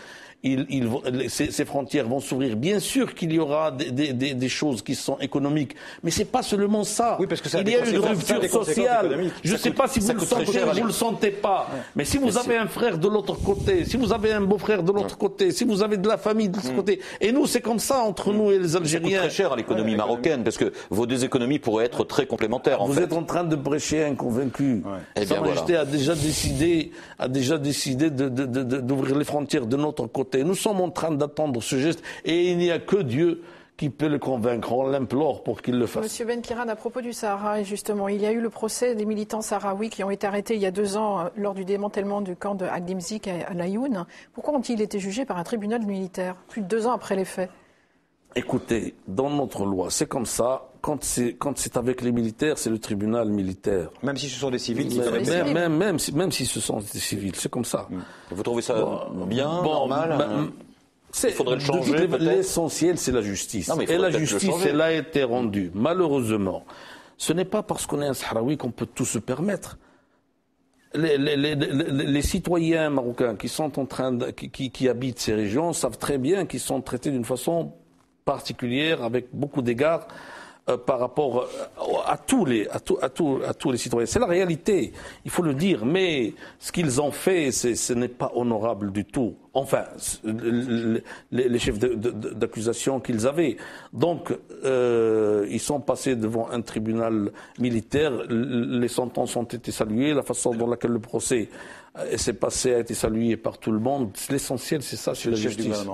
Speaker 3: ces frontières vont s'ouvrir. Bien sûr qu'il y aura des choses qui sont économiques, mais c'est pas seulement ça.
Speaker 1: Oui, parce que
Speaker 3: il y a une rupture sociale. Je ne sais pas si vous le sentez ou vous le sentez pas. Mais si vous avez un frère de l'autre côté, si vous avez un beau-frère de l'autre côté, si vous avez de la famille de l'autre côté, et nous c'est comme ça entre nous et les Algériens.
Speaker 2: Ça coûte très cher à l'économie. l'économie marocaine, parce que vos deux économies pourraient être très complémentaires.
Speaker 3: Vous êtes en train de prêcher un convaincu. Sa Majesté a déjà décidé d'ouvrir les frontières de notre côté. Nous sommes en train d'attendre ce geste et il n'y a que Dieu qui peut le convaincre. On l'implore pour qu'il le fasse.
Speaker 4: Monsieur Benkiran, à propos du Sahara, justement, il y a eu le procès des militants sahraouis qui ont été arrêtés il y a 2 ans lors du démantèlement du camp de Agdimzik à Laayoune. Pourquoi ont-ils été jugés par un tribunal militaire, plus de 2 ans après les faits?
Speaker 3: Écoutez, dans notre loi, c'est comme ça. Quand c'est avec les militaires, c'est le tribunal militaire.
Speaker 1: Même si ce sont des civils
Speaker 3: même si ce sont des civils, c'est comme ça.
Speaker 2: Vous trouvez ça bien, normal il faudrait le changer, peut-être.
Speaker 3: L'essentiel, c'est la justice. Non, et la justice, elle a été rendue. Malheureusement, ce n'est pas parce qu'on est un Sahraoui qu'on peut tout se permettre. Les citoyens marocains qui sont en train qui habitent ces régions savent très bien qu'ils sont traités d'une façon particulière, avec beaucoup d'égards, par rapport à tous les citoyens. C'est la réalité, il faut le dire. Mais ce qu'ils ont fait, ce n'est pas honorable du tout. Enfin, les chefs d'accusation qu'ils avaient. Donc, ils sont passés devant un tribunal militaire. Les sentences ont été saluées. La façon dans laquelle le procès s'est passé a été salué par tout le monde. L'essentiel, c'est ça, c'est la justice.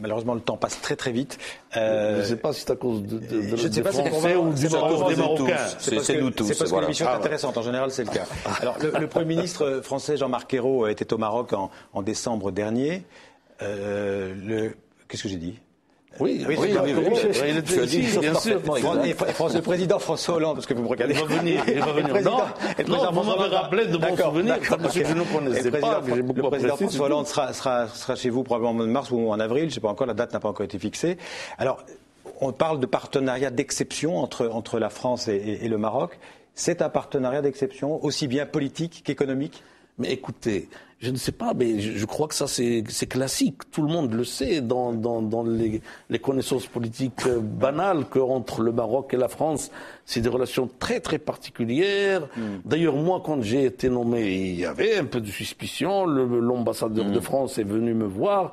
Speaker 1: Malheureusement, le temps passe très très vite.
Speaker 3: Je ne sais pas si c'est à cause
Speaker 1: je ne sais pas si
Speaker 3: Français ou des Marocains.
Speaker 1: C'est nous tous. C'est parce que l'émission est intéressante. En général, c'est le cas. Alors, le Premier ministre français Jean-Marc Ayrault était au Maroc en décembre dernier. Qu'est-ce que j'ai dit?
Speaker 3: Oui, il était ici, bien sûr.
Speaker 1: Le président François Hollande, parce que vous me regardez.
Speaker 3: Il va venir. Non, vous m'avez rappelé de bons souvenirs, parce que je ne connaissais pas.
Speaker 1: Le président François Hollande sera chez vous probablement au mois de mars ou en avril, je ne sais pas encore, la date n'a pas encore été fixée. Alors, on parle de partenariat d'exception entre la France et le Maroc. C'est un partenariat d'exception, aussi bien politique qu'économique?
Speaker 3: Mais écoutez, je ne sais pas, mais je crois que ça c'est classique. Tout le monde le sait dans les connaissances politiques banales qu'entre le Maroc et la France, c'est des relations très très particulières. D'ailleurs, moi, quand j'ai été nommé, il y avait un peu de suspicion. L'ambassadeur de France est venu me voir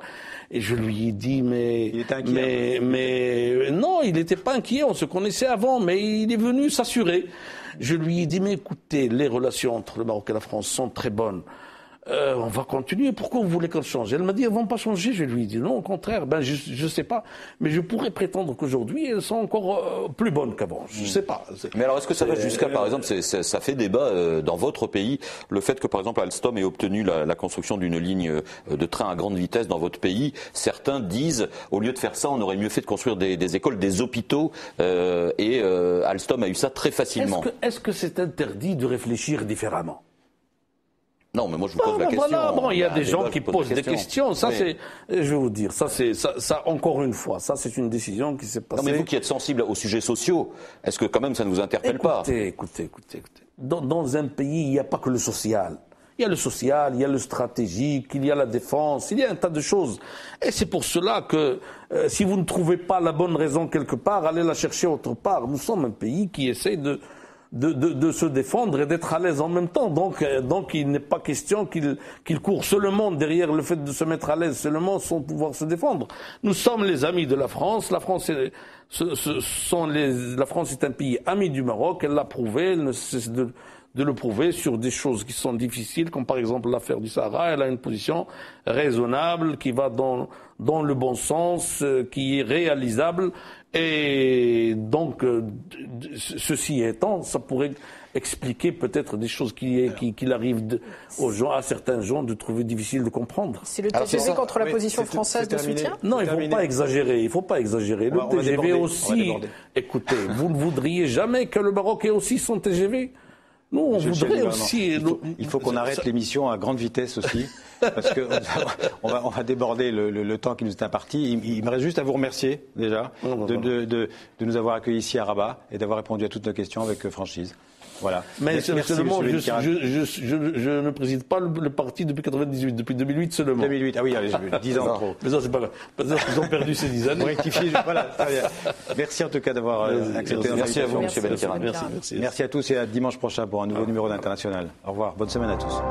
Speaker 3: et je lui ai dit
Speaker 1: il était inquiet,
Speaker 3: mais non, il n'était pas inquiet. On se connaissait avant, mais il est venu s'assurer. Je lui ai dit, mais écoutez, les relations entre le Maroc et la France sont très bonnes. On va continuer. Pourquoi vous voulez qu'elles changent? Elle m'a dit, elles ne vont pas changer. Je lui ai dit, non, au contraire. Je ne sais pas. Mais je pourrais prétendre qu'aujourd'hui, elles sont encore plus bonnes qu'avant. Je ne sais pas.
Speaker 2: Mais alors, est-ce que ça va jusqu'à, par exemple, ça fait débat dans votre pays, le fait que, par exemple, Alstom ait obtenu la construction d'une ligne de train à grande vitesse dans votre pays? Certains disent, au lieu de faire ça, on aurait mieux fait de construire des écoles, des hôpitaux, et Alstom a eu ça très facilement.
Speaker 3: Est-ce que c'est interdit de réfléchir différemment?
Speaker 2: Non, mais moi je vous pose la question.
Speaker 3: Voilà, il y a des gens qui posent des questions. Ça, c'est, je vais vous dire, ça, encore une fois, ça, c'est une décision qui s'est passée.
Speaker 2: Non, mais vous qui êtes sensible aux sujets sociaux, est-ce que quand même ça ne vous interpelle pas?
Speaker 3: Écoutez. Dans un pays, il n'y a pas que le social. Il y a le social, il y a le stratégique, il y a la défense, il y a un tas de choses. Et c'est pour cela que si vous ne trouvez pas la bonne raison quelque part, allez la chercher autre part. Nous sommes un pays qui essaie de se défendre et d'être à l'aise en même temps. Donc il n'est pas question qu'il court seulement derrière le fait de se mettre à l'aise seulement sans pouvoir se défendre. Nous sommes les amis de la France. La France est un pays ami du Maroc. Elle l'a prouvé. Elle ne cesse de le prouver sur des choses qui sont difficiles, comme par exemple l'affaire du Sahara. Elle a une position raisonnable, qui va dans le bon sens, qui est réalisable. Et donc, ceci étant, ça pourrait expliquer peut-être des choses qu'il arrive à certains gens de trouver difficile de comprendre.
Speaker 4: C'est le TGV contre la position française de soutien?
Speaker 3: Non, il ne faut pas exagérer. Le TGV aussi, écoutez, vous ne voudriez jamais que le Maroc ait aussi son TGV? Nous, on voudrait aussi.
Speaker 1: Il faut qu'on arrête l'émission à grande vitesse aussi, parce que on va déborder le temps qui nous est imparti. Il me reste juste à vous remercier déjà de nous avoir accueillis ici à Rabat et d'avoir répondu à toutes nos questions avec franchise. Voilà.
Speaker 3: Mais seulement, je ne préside pas le parti depuis 98, depuis 2008 seulement.
Speaker 1: 2008, ah oui, allez, 10 ans trop.
Speaker 3: Mais ça, c'est pas grave. Peut-être qu'ils ont perdu ces 10 années.
Speaker 1: Voilà, très bien. Merci en tout cas d'avoir accepté notre
Speaker 2: invitation. Merci à vous, M. Benkiran.
Speaker 1: Merci à tous et à dimanche prochain pour un nouveau numéro d'International. Au revoir, bonne semaine à tous.